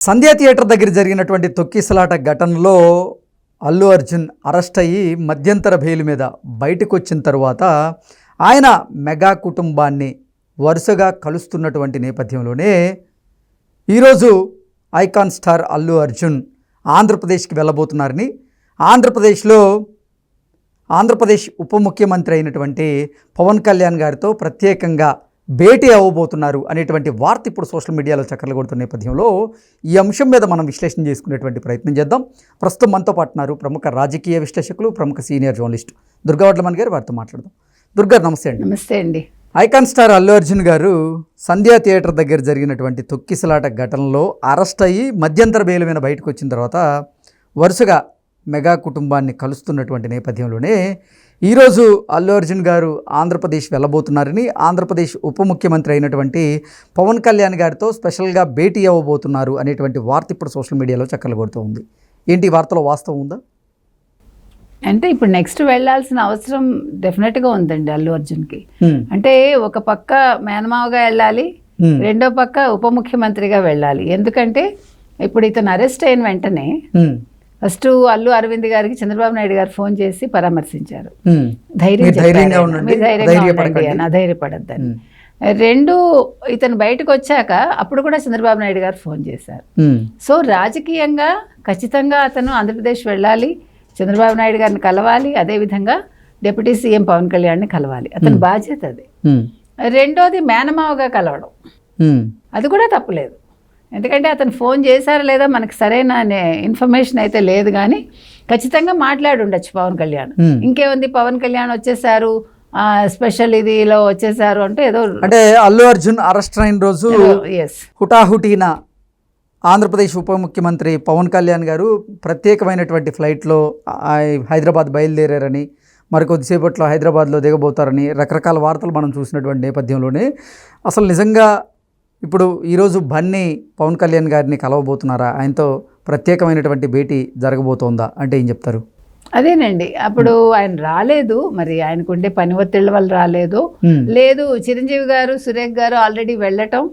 సంధ్యా theatre దగ్గర జరిగినటువంటి తొక్కిసలాట ఘటనలో అల్లు అర్జున్ అరెస్ట్ అయ్యి మధ్యంతర బెయిల్ మీద బయటకు వచ్చిన తర్వాత ఆయన మెగా కుటుంబాన్ని వరుసగా కలుస్తున్నటువంటి నేపథ్యంలోనే ఈరోజు ఐకాన్ స్టార్ అల్లు అర్జున్ ఆంధ్రప్రదేశ్కి వెళ్ళబోతున్నారని, ఆంధ్రప్రదేశ్ ఉప ముఖ్యమంత్రి అయినటువంటి పవన్ కళ్యాణ్ గారితో ప్రత్యేకంగా భేటీ అవ్వబోతున్నారు అనేటువంటి వార్త ఇప్పుడు సోషల్ మీడియాలో చక్కర్లు కొడుతున్న నేపథ్యంలో ఈ అంశం మీద మనం విశ్లేషణ చేసుకునేటువంటి ప్రయత్నం చేద్దాం. ప్రస్తుతం మనతో పాటున్నారు ప్రముఖ రాజకీయ విశ్లేషకులు, ప్రముఖ సీనియర్ జర్నలిస్ట్ దుర్గా వడ్లమన్ గారు. వారితో మాట్లాడదాం. దుర్గా, నమస్తే అండి. నమస్తే అండి. ఐకాన్ స్టార్ అల్లు అర్జున్ గారు సంధ్యా థియేటర్ దగ్గర జరిగినటువంటి తొక్కిసలాట ఘటనలో అరెస్ట్ అయ్యి మధ్యంతర బెయిల్ మీద బయటకు వచ్చిన తర్వాత వరుసగా మెగా కుటుంబాన్ని కలుస్తున్నటువంటి నేపథ్యంలోనే ఈరోజు అల్లు అర్జున్ గారు ఆంధ్రప్రదేశ్ వెళ్ళబోతున్నారని, ఆంధ్రప్రదేశ్ ఉప ముఖ్యమంత్రి అయినటువంటి పవన్ కళ్యాణ్ గారితో స్పెషల్గా భేటీ అవ్వబోతున్నారు అనేటువంటి వార్త ఇప్పుడు సోషల్ మీడియాలో చక్కర్లు కొడుతూ ఉంది. ఏంటి ఈ వార్తలో వాస్తవం ఉందా? అంటే ఇప్పుడు నెక్స్ట్ వెళ్ళాల్సిన అవసరం డెఫినెట్గా ఉందండి అల్లు అర్జున్కి. అంటే ఒక పక్క మేనమావగా వెళ్ళాలి, రెండో పక్క ఉప ముఖ్యమంత్రిగా వెళ్ళాలి. ఎందుకంటే ఇప్పుడు ఇతను అరెస్ట్ అయిన వెంటనే ఫస్ట్ అల్లు అరవింద్ గారికి చంద్రబాబు నాయుడు గారు ఫోన్ చేసి పరామర్శించారు. ధైర్యపడద్దని. రెండు, ఇతను బయటకు వచ్చాక అప్పుడు కూడా చంద్రబాబు నాయుడు గారు ఫోన్ చేశారు. సో రాజకీయంగా ఖచ్చితంగా అతను ఆంధ్రప్రదేశ్ వెళ్ళాలి, చంద్రబాబు నాయుడు గారిని కలవాలి, అదేవిధంగా డిప్యూటీ సీఎం పవన్ కళ్యాణ్ని కలవాలి. అతని బాధ్యత అది. రెండోది మేనమావగా కలవడం, అది కూడా తప్పులేదు. ఎందుకంటే అతను ఫోన్ చేశారా లేదా మనకు సరైన ఇన్ఫర్మేషన్ అయితే లేదు, కానీ ఖచ్చితంగా మాట్లాడి ఉండొచ్చు పవన్ కళ్యాణ్. ఇంకేముంది, పవన్ కళ్యాణ్ వచ్చేసారు, స్పెషల్ ఇదిలో వచ్చేసారు అంటే ఏదో. అంటే అల్లు అర్జున్ అరెస్ట్ అయిన రోజు హుటాహుటీన ఆంధ్రప్రదేశ్ ఉప ముఖ్యమంత్రి పవన్ కళ్యాణ్ గారు ప్రత్యేకమైనటువంటి ఫ్లైట్లో హైదరాబాద్ బయలుదేరారని, మరికొద్దిసేపట్లో హైదరాబాద్లో దిగబోతారని రకరకాల వార్తలు మనం చూసినటువంటి నేపథ్యంలోనే అసలు నిజంగా ఇప్పుడు ఈరోజు బన్నీ పవన్ కళ్యాణ్ గారిని కలవబోతున్నారా? ఆయనతో ప్రత్యేకమైనటువంటి భేటీ జరగబోతోందా అంటే ఏం చెప్తారు? అదేనండి, అప్పుడు ఆయన రాలేదు, మరి ఆయనకుండే పని ఒత్తిళ్ళ వల్ల రాలేదు. లేదు, చిరంజీవి గారు, సురేఖ్ గారు ఆల్రెడీ వెళ్ళటం,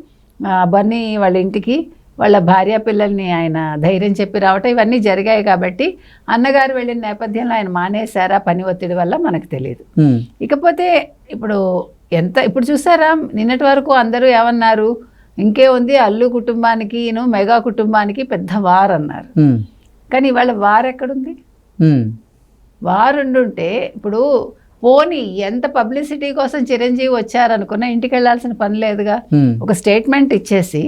బన్నీ వాళ్ళ ఇంటికి వాళ్ళ భార్య పిల్లల్ని ఆయన ధైర్యం చెప్పి రావటం, ఇవన్నీ జరిగాయి. కాబట్టి అన్నగారు వెళ్ళిన నేపథ్యంలో ఆయన మానేశారా పని ఒత్తిడి వల్ల మనకు తెలియదు. ఇకపోతే ఇప్పుడు చూసారా, నిన్నటి వరకు అందరూ ఏమన్నారు, ఇంకే ఉంది అల్లు కుటుంబానికి మెగా కుటుంబానికి పెద్ద వార్ అన్నారు. కానీ ఇవాళ వార్ ఎక్కడుంది? వార్ ఉండుంటే ఇప్పుడు పోనీ ఎంత పబ్లిసిటీ కోసం చిరంజీవి వచ్చారనుకున్నా ఇంటికి వెళ్ళాల్సిన పని లేదుగా. ఒక స్టేట్మెంట్ ఇచ్చేసి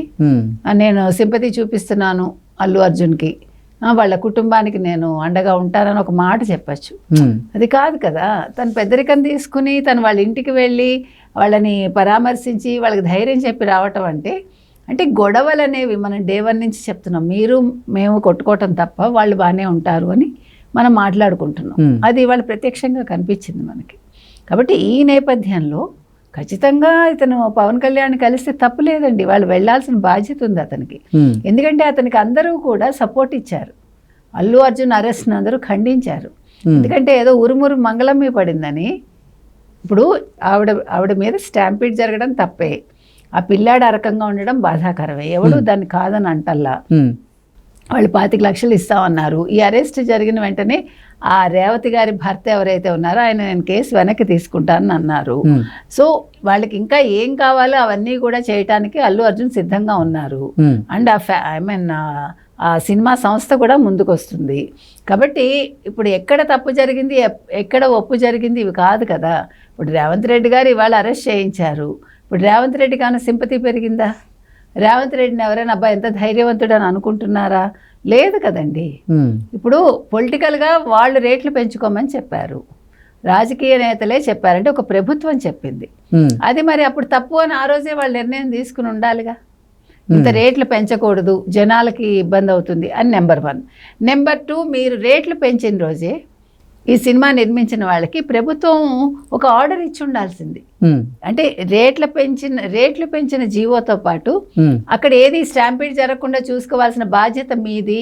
నేను సింపతి చూపిస్తున్నాను అల్లు అర్జున్కి, వాళ్ళ కుటుంబానికి నేను అండగా ఉంటానని ఒక మాట చెప్పచ్చు. అది కాదు కదా. తను పెద్దరికం తీసుకుని తను వాళ్ళ ఇంటికి వెళ్ళి వాళ్ళని పరామర్శించి వాళ్ళకి ధైర్యం చెప్పి రావటం అంటే గొడవలు అనేవి మనం డే 1 నుంచి చెప్తున్నాం, మీరు మేము కొట్టుకోవటం తప్ప వాళ్ళు బాగానే ఉంటారు అని మనం మాట్లాడుకుంటున్నాం. అది వాళ్ళు ప్రత్యక్షంగా కనిపించింది మనకి. కాబట్టి ఈ నేపథ్యంలో ఖచ్చితంగా ఇతను పవన్ కళ్యాణ్ కలిస్తే తప్పు లేదండి, వాళ్ళు వెళ్ళాల్సిన బాధ్యత ఉంది అతనికి. ఎందుకంటే అతనికి అందరూ కూడా సపోర్ట్ ఇచ్చారు. అల్లు అర్జున్ అరెస్ట్ని అందరూ ఖండించారు. ఎందుకంటే ఏదో ఉరుమురు మంగళమ్మి పడిందని. ఇప్పుడు ఆవిడ మీద స్టాంపీడ్ జరగడం తప్పే, ఆ పిల్లాడు ఆ రకంగా ఉండడం బాధాకరమే, ఎవడు దాన్ని కాదని అంటల్లా. వాళ్ళు 25 లక్షలు ఇస్తామన్నారు. ఈ అరెస్ట్ జరిగిన వెంటనే ఆ రేవతి గారి భర్త ఎవరైతే ఉన్నారో ఆయన నేను కేసు వెనక్కి తీసుకుంటానని అన్నారు. సో వాళ్ళకి ఇంకా ఏం కావాలో అవన్నీ కూడా చేయటానికి అల్లు అర్జున్ సిద్ధంగా ఉన్నారు. అండ్ ఆ సినిమా సంస్థ కూడా ముందుకు వస్తుంది. కాబట్టి ఇప్పుడు ఎక్కడ తప్పు జరిగింది, ఎక్కడ ఒప్పు జరిగింది, ఇవి కాదు కదా. ఇప్పుడు రేవంత్ రెడ్డి గారు ఇవాళ అరెస్ట్ చేయించారు. ఇప్పుడు రేవంత్ రెడ్డి కానీ సింపతి పెరిగిందా? రేవంత్ రెడ్డిని ఎవరైనా అబ్బాయి ఎంత ధైర్యవంతుడు అని అనుకుంటున్నారా? లేదు కదండి. ఇప్పుడు పొలిటికల్గా వాళ్ళు రేట్లు పెంచుకోమని చెప్పారు, రాజకీయ నేతలే చెప్పారంటే ఒక ప్రభుత్వం చెప్పింది. అది మరి అప్పుడు తప్పు అని ఆ రోజే వాళ్ళు నిర్ణయం తీసుకుని ఉండాలిగా. ఇంత రేట్లు పెంచకూడదు, జనాలకి ఇబ్బంది అవుతుంది అని నెంబర్ 1. నెంబర్ 2, మీరు రేట్లు పెంచిన రోజే ఈ సినిమా నిర్మించిన వాళ్ళకి ప్రభుత్వం ఒక ఆర్డర్ ఇచ్చి ఉండాల్సింది. అంటే రేట్లు పెంచిన జీవోతో పాటు అక్కడ ఏది స్టాంపీడ్ జరగకుండా చూసుకోవాల్సిన బాధ్యత మీది,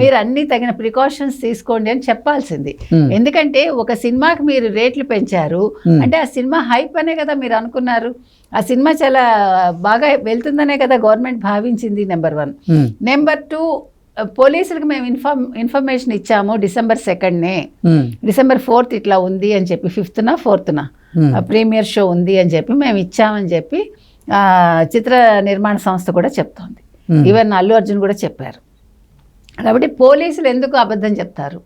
మీరు అన్ని తగిన ప్రికాషన్స్ తీసుకోండి అని చెప్పాల్సింది. ఎందుకంటే ఒక సినిమాకి మీరు రేట్లు పెంచారు అంటే ఆ సినిమా హైప్ అనే కదా మీరు అనుకున్నారు, ఆ సినిమా చాలా బాగా వెళ్తుందనే కదా గవర్నమెంట్ భావించింది. నెంబర్ 1. నెంబర్ 2, పోలీసులకు మేము ఇన్ఫర్మేషన్ ఇచ్చాము December 2నే, December 4th ఇట్లా ఉంది అని చెప్పి, 5th 4th ప్రీమియర్ షో ఉంది అని చెప్పి మేము ఇచ్చామని చెప్పి చిత్ర నిర్మాణ సంస్థ కూడా చెప్తోంది. ఈవెన్ అల్లు అర్జున్ కూడా చెప్పారు. కాబట్టి పోలీసులు ఎందుకు అబద్ధం చెప్తారు?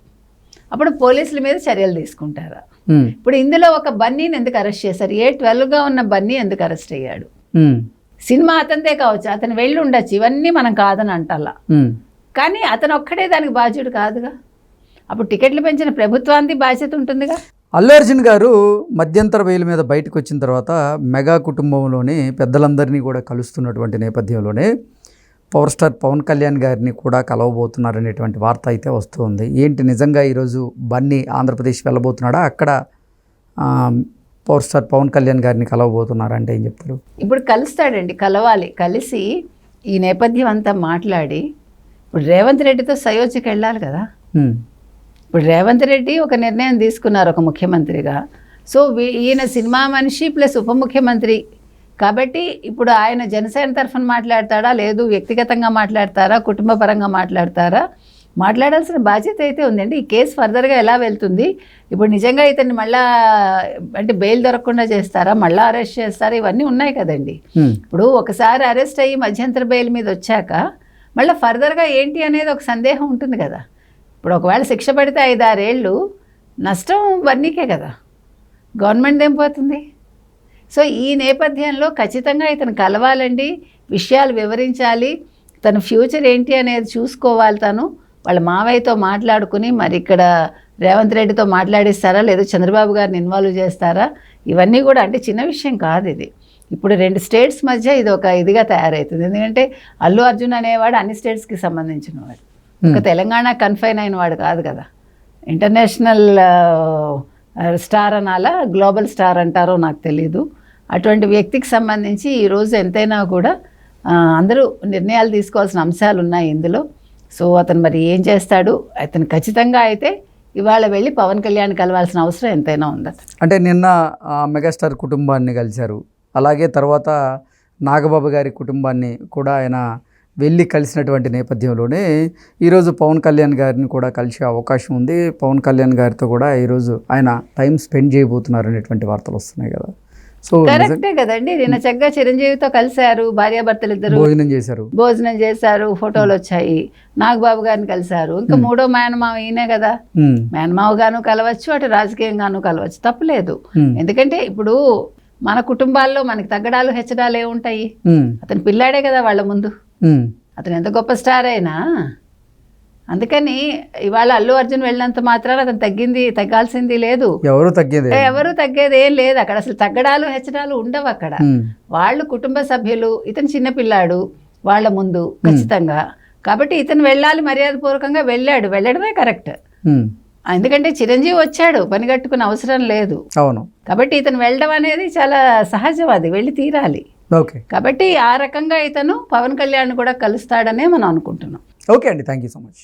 అప్పుడు పోలీసుల మీద చర్యలు తీసుకుంటారా? ఇప్పుడు ఇందులో ఒక బన్నీని ఎందుకు అరెస్ట్ చేశారు? A12గా ఉన్న బన్నీ ఎందుకు అరెస్ట్ అయ్యాడు? సినిమా అతనిదే కావచ్చు, అతను వెళ్ళి ఉండొచ్చు, ఇవన్నీ మనం కాదని అంటల్లా, కానీ అతను ఒక్కడే దానికి బాధ్యుడు కాదుగా. అప్పుడు టికెట్లు పెంచిన ప్రభుత్వానికి బాధ్యత ఉంటుందిగా. అల్లు అర్జున్ గారు మధ్యంతర బెయిల్ మీద బయటకు వచ్చిన తర్వాత మెగా కుటుంబంలోని పెద్దలందరినీ కూడా కలుస్తున్నటువంటి నేపథ్యంలోనే పవర్ స్టార్ పవన్ కళ్యాణ్ గారిని కూడా కలవబోతున్నారనేటువంటి వార్త అయితే వస్తుంది. ఏంటి నిజంగా ఈరోజు బన్నీ ఆంధ్రప్రదేశ్ వెళ్ళబోతున్నాడా, అక్కడ పవర్ స్టార్ పవన్ కళ్యాణ్ గారిని కలవబోతున్నారంటే ఏం చెప్తారు? ఇప్పుడు కలుస్తాడండి, కలవాలి. కలిసి ఈ నేపథ్యం అంతా మాట్లాడి ఇప్పుడు రేవంత్ రెడ్డితో సయోధ్యకి వెళ్ళాలి కదా. ఇప్పుడు రేవంత్ రెడ్డి ఒక నిర్ణయం తీసుకున్నారు ఒక ముఖ్యమంత్రిగా. సో ఈయన సినిమా మనిషి ప్లస్ ఉప ముఖ్యమంత్రి కాబట్టి ఇప్పుడు ఆయన జనసేన తరఫున మాట్లాడతాడా, లేదు వ్యక్తిగతంగా మాట్లాడతారా, కుటుంబ పరంగా మాట్లాడతారా, మాట్లాడాల్సిన బాధ్యత అయితే ఉందండి. ఈ కేసు ఫర్దర్గా ఎలా వెళ్తుంది, ఇప్పుడు నిజంగా ఇతన్ని మళ్ళా అంటే బెయిల్ దొరకకుండా చేస్తారా, మళ్ళీ అరెస్ట్ చేస్తారా, ఇవన్నీ ఉన్నాయి కదండి. ఇప్పుడు ఒకసారి అరెస్ట్ అయ్యి మధ్యంతర బెయిల్ మీద వచ్చాక మళ్ళీ ఫర్దర్గా ఏంటి అనేది ఒక సందేహం ఉంటుంది కదా. ఇప్పుడు ఒకవేళ శిక్ష పడితే 5-6 ఏళ్ళు నష్టం బన్నీకే కదా, గవర్నమెంట్ ఏం పోతుంది. సో ఈ నేపథ్యంలో ఖచ్చితంగా ఇతను కలవాలండి, విషయాలు వివరించాలి, తన ఫ్యూచర్ ఏంటి అనేది చూసుకోవాలి. తను వాళ్ళ మావయ్యతో మాట్లాడుకుని మరి ఇక్కడ రేవంత్ రెడ్డితో మాట్లాడిస్తారా, లేదా చంద్రబాబు గారిని ఇన్వాల్వ్ చేస్తారా, ఇవన్నీ కూడా అంటే చిన్న విషయం కాదు ఇది. ఇప్పుడు 2 స్టేట్స్ మధ్య ఇది ఒక ఇదిగా తయారవుతుంది. ఎందుకంటే అల్లు అర్జున్ అనేవాడు అన్ని స్టేట్స్కి సంబంధించిన వాడు, ఒక తెలంగాణ కన్ఫైన్ అయిన వాడు కాదు కదా. ఇంటర్నేషనల్ స్టార్ అనాలా, గ్లోబల్ స్టార్ అంటారో నాకు తెలీదు. అటువంటి వ్యక్తికి సంబంధించి ఈరోజు ఎంతైనా కూడా అందరూ నిర్ణయాలు తీసుకోవాల్సిన అంశాలు ఉన్నాయి ఇందులో. సో అతను మరి ఏం చేస్తాడు, అతను ఖచ్చితంగా అయితే ఇవాళ వెళ్ళి పవన్ కళ్యాణ్ కలవాల్సిన అవసరం ఎంతైనా ఉంది. అంటే నిన్న మెగాస్టార్ కుటుంబాన్ని కలిశారు, అలాగే తర్వాత నాగబాబు గారి కుటుంబాన్ని కూడా ఆయన వెళ్ళి కలిసినటువంటి నేపథ్యంలోనే ఈరోజు పవన్ కళ్యాణ్ గారిని కూడా కలిసే అవకాశం ఉంది. పవన్ కళ్యాణ్ గారితో కూడా ఈరోజు ఆయన టైం స్పెండ్ చేయబోతున్నారు అనేటువంటి వార్తలు వస్తున్నాయి కదా. సో కరెక్టే కదండి. నిన్న చక్కగా చిరంజీవితో కలిశారు, భార్యాభర్తలు ఇద్దరు భోజనం చేశారు, ఫోటోలు వచ్చాయి. నాగబాబు గారిని కలిశారు. ఇంకా 3వ మేనమావ ఈయనే కదా, మేనమావ గాను కలవచ్చు, అటు రాజకీయంగాను కలవచ్చు, తప్పలేదు. ఎందుకంటే ఇప్పుడు మన కుటుంబాల్లో మనకి తగ్గడాలు హెచ్చడాలు ఏముంటాయి, అతను పిల్లాడే కదా వాళ్ళ ముందు, అతను ఎంత గొప్ప స్టార్ అయినా. అందుకని ఇవాళ అల్లు అర్జున్ వెళ్ళినంత మాత్రాన అతను తగ్గాల్సింది లేదు, ఎవరు తగ్గేది ఏం లేదు. అక్కడ అసలు తగ్గడాలు హెచ్చడాలు ఉండవు. అక్కడ వాళ్ళు కుటుంబ సభ్యులు, ఇతను చిన్నపిల్లాడు వాళ్ళ ముందు ఖచ్చితంగా. కాబట్టి ఇతను వెళ్ళాలి, మర్యాదపూర్వకంగా వెళ్ళడమే కరెక్ట్. ఎందుకంటే చిరంజీవి వచ్చాడు, పని కట్టుకునే అవసరం లేదు. అవును, కాబట్టి ఇతను వెళ్ళడం అనేది చాలా సహజం, అది వెళ్ళి తీరాలి. కాబట్టి ఆ రకంగా ఇతను పవన్ కళ్యాణ్ కూడా కలుస్తాడనే మనం అనుకుంటున్నాం. ఓకే అండి, థ్యాంక్ యూ సో మచ్.